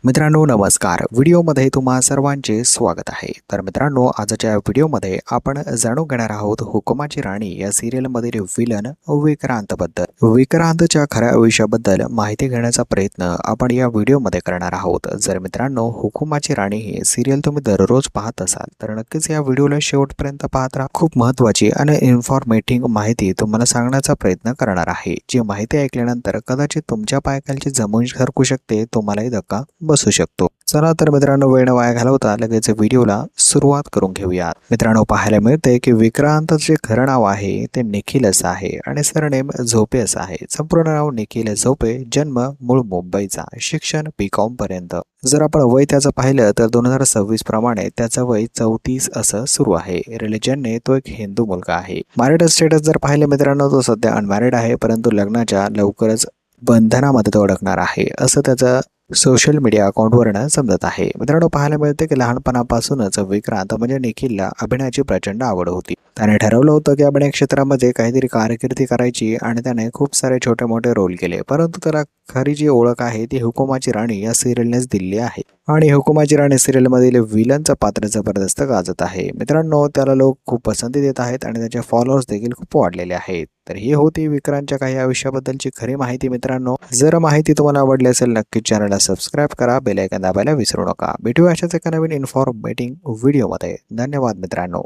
मित्रांनो नमस्कार. व्हिडिओमध्ये तुम्हा सर्वांचे स्वागत आहे. तर मित्रांनो आजच्या व्हिडिओमध्ये आपण जाणून घेणार आहोत हुकुमाची राणी या सिरियलमधील विलन विक्रांत बद्दल. विक्रांतच्या खऱ्या आयुष्याबद्दल माहिती घेण्याचा प्रयत्न आपण या व्हिडिओमध्ये करणार आहोत. जर मित्रांनो हुकुमाची राणी ही सिरियल तुम्ही दररोज पाहत असाल तर नक्कीच या व्हिडिओला शेवटपर्यंत पाहत राहा. खूप महत्त्वाची आणि इन्फॉर्मेटिव्ह माहिती तुम्हाला सांगण्याचा प्रयत्न करणार आहे. जी माहिती ऐकल्यानंतर कदाचित तुमच्या पायाखालची जमीन सरकू शकते, तुम्हालाही धक्का बसू शकतो. चला तर मित्रांनो वेळ न वाया घालवता लगेच व्हिडिओला सुरुवात करून घेऊयात. मित्रांनो पाहायला मिळते की विक्रांतचे खरं नाव आहे ते निखिल असं आहे आणि सरनेम झोपे असं आहे. संपूर्ण नाव निखिल झोपे, जन्म मूळ मुंबईचा, शिक्षण B.Com पर्यंत. जर आपण वय त्याचं पाहिलं तर 2026 प्रमाणे त्याचं वय 34 असं सुरू आहे. रिलिजनने तो एक हिंदू मुलगा आहे. मॅरिड स्टेटस जर पाहिलं मित्रांनो तो सध्या अनमॅरिड आहे, परंतु लग्नाच्या लवकरच बंधनामध्ये तो अडकणार आहे असं त्याचं सोशल मीडिया अकाउंटवरनं समजत आहे. मित्रांनो पाहायला मिळते की लहानपणापासूनच विक्रांत म्हणजे निखिलला अभिनयाची प्रचंड आवड होती. त्याने ठरवलं होतं की अभिनय क्षेत्रामध्ये काहीतरी कारकिर्दी करायची आणि त्याने खूप सारे छोटे मोठे रोल केले, परंतु त्याला खरी जी ओळख आहे ती हुकुमाची राणी या सिरियलनेच दिली आहे. आणि हुकुमाची राणी सिरियलमधील विलनचं पात्र जबरदस्त गाजत आहे. मित्रांनो त्याला लोक खूप पसंती देत आहेत आणि त्याचे फॉलोअर्स देखील खूप वाढलेले आहेत. तर ही होती विक्रांतच्या काही आयुष्याबद्दलची खरी माहिती. मित्रांनो जर माहिती तुम्हाला आवडली असेल नक्कीच चॅनलला सबस्क्राईब करा, बेल आयकॉन दाबायला विसरू नका. भेटूया अशाच एका नवीन इन्फॉर्मेटिव्ह व्हिडिओमध्ये. धन्यवाद मित्रांनो.